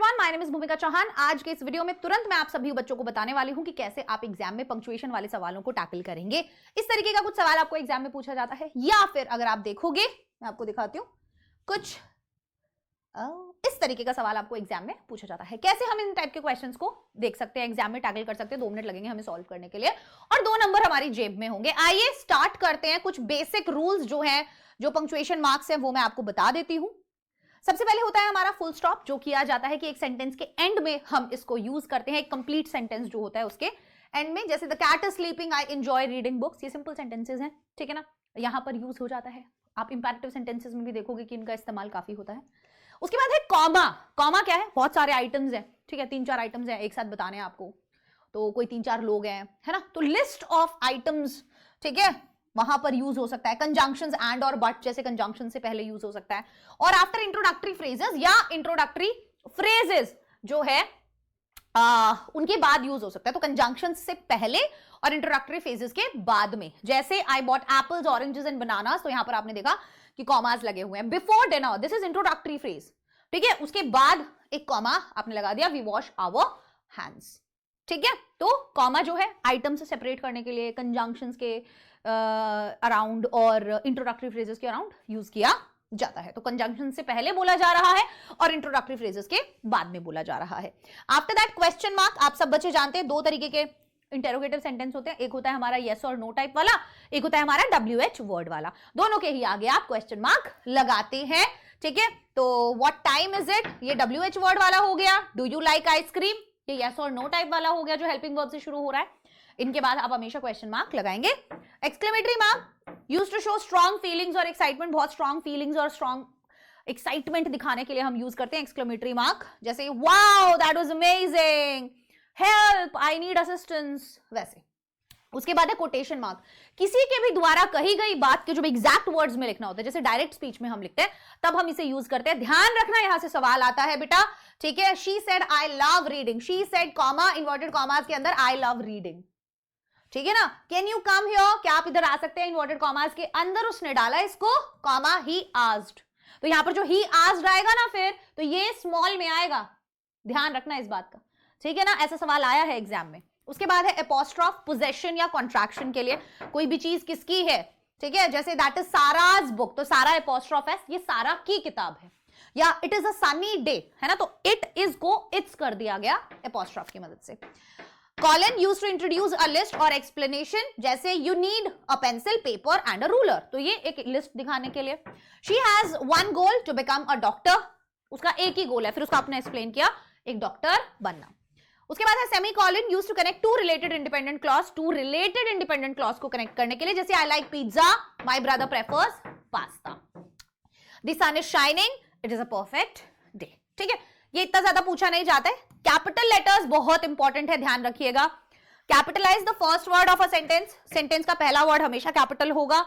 Everyone, my name is भूमिका चौहान। आज के इस वीडियो में तुरंत मैं आप सभी बच्चों को बताने वाली हूं कि कैसे आप एग्जाम में पंक्चुएशन वाले सवालों को टैकल करेंगे। इस तरीके का कुछ सवाल आपको एग्जाम में पूछा जाता है, या फिर अगर आप देखोगे, मैं आपको दिखाती हूं, कुछ इस तरीके का सवाल आपको एग्जाम में पूछा जाता है। कैसे हम इन टाइप के क्वेश्चंस को देख सकते हैं, एग्जाम में टैकल कर सकते हैं। 2 मिनट लगेंगे हमें सॉल्व करने के लिए और 2 नंबर हमारी जेब में होंगे। आइए स्टार्ट करते हैं। कुछ बेसिक रूल्स जो है, जो पंक्चुएशन मार्क्स है, वो मैं आपको बता देती हूं। सबसे पहले होता है हमारा फुल स्टॉप, जो किया जाता है कि एक सेंटेंस के एंड में हम इसको यूज करते हैं। एक कंप्लीट सेंटेंस जो होता है उसके एंड में, जैसे the cat is sleeping, I enjoy reading books, ये सिंपल सेंटेंसेस हैं, ठीक है ना, यहां पर यूज हो जाता है। आप इंपैरेटिव सेंटेंसेस में भी देखोगे कि इनका इस्तेमाल काफी होता है। उसके बाद है कॉमा। कॉमा क्या है? बहुत सारे आइटम्स हैं, ठीक है, 3-4 आइटम्स हैं, एक साथ बताने हैं आपको, तो कोई 3-4 लोग हैं, है ना, तो लिस्ट ऑफ आइटम्स, ठीक है, वहां पर यूज हो सकता है। कंजंक्शंस एंड और बट जैसे कंजंक्शन से पहले यूज हो सकता है। और आफ्टर इंट्रोडक्टरी फ्रेजेस या इंट्रोडक्टरी फ्रेजेस जो है उनके बाद यूज हो सकता है। तो कंजंक्शन से पहले और इंट्रोडक्टरी फेजेस के बाद में, जैसे I bought apples, oranges and bananas, तो यहां पर आपने देखा कि कॉमास लगे हुए हैं। Before dinner, this is introductory phrase, ठीक है, उसके बाद एक कॉमा आपने लगा दिया, वी वॉश आवर हैंड्स, ठीक है। तो कॉमा जो है आइटम से सेपरेट करने के लिए कंजंक्शंस के अराउंड और इंट्रोडक्टरी फ्रेजेस के अराउंड यूज किया जाता है। तो कंजंक्शन से पहले बोला जा रहा है और इंट्रोडक्टरी फ्रेजेस के बाद में बोला जा रहा है। After that question mark. आप सब बच्चे जानते हैं 2 तरीके के इंटेरोगेटिव सेंटेंस होते हैं। एक होता है हमारा येस और नो टाइप वाला, एक होता है हमारा WH वर्ड वाला। दोनों के ही आगे आप क्वेश्चन मार्क लगाते हैं, ठीक है। तो व्हाट टाइम इज इट, ये WH वर्ड वाला हो गया। डू यू लाइक आइसक्रीम, ये येस और नो टाइप वाला हो गया जो हेल्पिंग वर्ब से शुरू हो रहा है। इनके बाद आप हमेशा क्वेश्चन मार्क लगाएंगे। Exclamatory mark used to show strong feelings और एक्साइटमेंट। बहुत स्ट्रॉन्ग फीलिंग्स और स्ट्रॉन्ग एक्साइटमेंट दिखाने के लिए हम यूज करते हैं एक्सक्लेमेटरी मार्क, जैसे wow that was amazing, help, I need assistance, वैसे। उसके बाद है कोटेशन मार्क। किसी के भी द्वारा कही गई बात के जो एग्जैक्ट वर्ड्स में लिखना होता है, जैसे डायरेक्ट स्पीच में हम लिखते हैं, तब हम इसे यूज करते हैं। ध्यान रखना, यहां से सवाल आता है बेटा, ठीक है। She said I love reading, she said comma, inverted commas के अंदर आई लव रीडिंग, ठीक है ना। कैन यू कम हियर, क्या आप इधर आ सकते हैं, इन्वर्टेड कॉमास के अंदर उसने डाला इसको कॉमा, ही आस्क्ड। तो यहां पर जो ही आस्क्ड आएगा ना, फिर तो ये स्मॉल में आएगा, ध्यान रखना इस बात का, ठीक है ना। ऐसा सवाल आया है एग्जाम में। उसके बाद है एपोस्ट्रोफ, पोजेशन या कॉन्ट्रैक्शन के लिए, कोई भी चीज किसकी है, ठीक है, जैसे दैट इज साराज बुक, तो सारा एपोस्ट्रोफ है, ये सारा की किताब है। या it is a sunny day, है ना, तो इट इज को इट्स कर दिया गया एपोस्ट्रोफ की मदद से। Colon used to introduce a list और एक्सप्लेनेशन, जैसे you need a pencil, paper and a ruler, तो ये एक लिस्ट दिखाने के लिए। She has one goal to become a doctor, उसका एक ही गोल है, फिर उसका आपने एक्सप्लेन किया, एक डॉक्टर बनना। उसके बाद है semicolon, used to connect 2 related independent clause, 2 related independent clause को कनेक्ट करने के लिए, जैसे I like pizza, my brother prefers pasta. The sun is shining, it is a perfect day, ठीक है। ये इतना ज्यादा पूछा नहीं जाता है। कैपिटल लेटर्स बहुत इंपॉर्टेंट है, ध्यान रखिएगा। Capitalize the first word of a sentence, sentence का पहला वर्ड हमेशा कैपिटल होगा।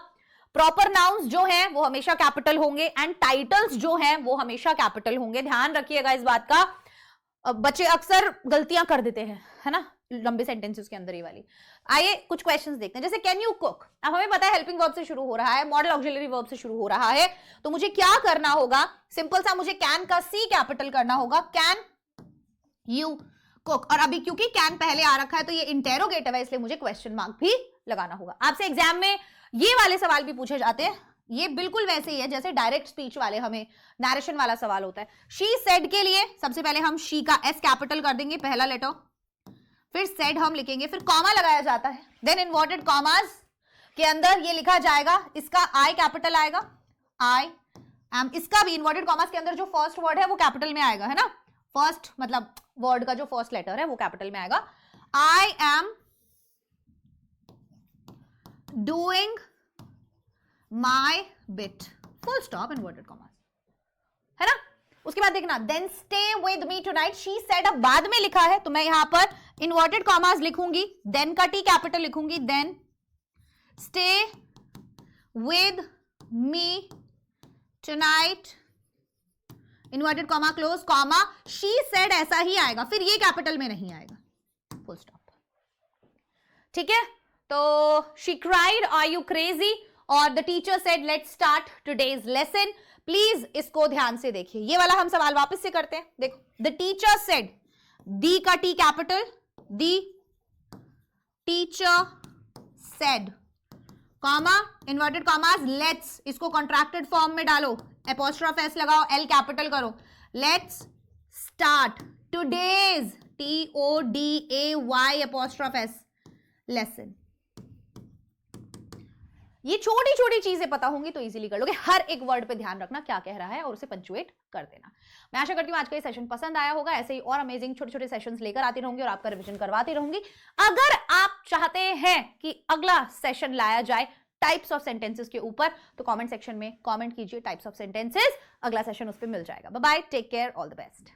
प्रॉपर नाउन्स जो हैं वो हमेशा कैपिटल होंगे, एंड टाइटल्स जो हैं वो हमेशा कैपिटल होंगे, ध्यान रखिएगा इस बात का। बच्चे अक्सर गलतियां कर देते हैं, है ना, लंबे सेंटेंसेस के अंदर ये वाली। आइए कुछ क्वेश्चंस देखते हैं, जैसे कैन यू कुक। अब हमें पता है हेल्पिंग वर्ब से शुरू हो रहा है, मॉडल ऑक्सिलरी वर्ब से शुरू हो रहा है, तो मुझे क्या करना होगा, सिंपल सा, मुझे कैन का C कैपिटल करना होगा, कैन यू कुक। और अभी क्योंकि कैन पहले आ रखा है तो ये इंटेरोगेटिव है, इसलिए मुझे क्वेश्चन मार्क भी लगाना होगा। आपसे एग्जाम में ये वाले सवाल भी पूछे जाते हैं, ये बिल्कुल वैसे ही है जैसे डायरेक्ट स्पीच वाले हमें नरेशन वाला सवाल होता है। शी सेड के लिए सबसे पहले हम शी का S कैपिटल कर देंगे, पहला लेटर, फिर सेड हम लिखेंगे, फिर कॉमा लगाया जाता है, देन इन्वर्टेड कॉमास के अंदर ये लिखा जाएगा, इसका I कैपिटल आएगा, आई एम, इसका भी इन्वर्टेड कॉमास के अंदर जो फर्स्ट वर्ड है वो कैपिटल में आएगा, है ना, फर्स्ट मतलब वर्ड का जो फर्स्ट लेटर है वो कैपिटल में आएगा। I am doing my bit, full stop, inverted commas, है ना। उसके बाद देखना, then stay with me tonight, she said, अब बाद में लिखा है तो मैं यहां पर इन्वर्टेड कॉमास लिखूंगी, देन का T कैपिटल लिखूंगी, then stay with me tonight, inverted comma close comma, she said ऐसा ही आएगा, फिर ये कैपिटल में नहीं आएगा, फुल स्टॉप, ठीक है। तो she cried, are you crazy, और the teacher said let's start today's lesson. Please इसको ध्यान से देखिए, ये वाला हम सवाल वापस से करते हैं। देखो, द टीचर सेड, दी का T capital, the teacher said, comma, inverted commas, let's, इसको कॉन्ट्रैक्टेड फॉर्म में डालो, एपोस्ट्रोफ एस लगाओ, एल कैपिटल करो, let's start today's, TODAY apostrophe S, lesson. ये छोटी छोटी चीजें पता होंगी तो इजीली कर लोगे। हर एक वर्ड पे ध्यान रखना क्या कह रहा है और उसे पंचुएट कर देना। मैं आशा करती हूँ आज का ये सेशन पसंद आया होगा। ऐसे ही और अमेजिंग छोटे छोटे सेशंस लेकर आती रहूंगी और आपका रिवीजन करवाती रहूंगी। अगर आप चाहते हैं कि अगला सेशन लाया जाए टाइप्स ऑफ सेंटेंसेस के ऊपर, तो कमेंट सेक्शन में कमेंट कीजिए टाइप्स ऑफ सेंटेंसेस, अगला सेशन उस पर मिल जाएगा। Bye bye, take care, all the best.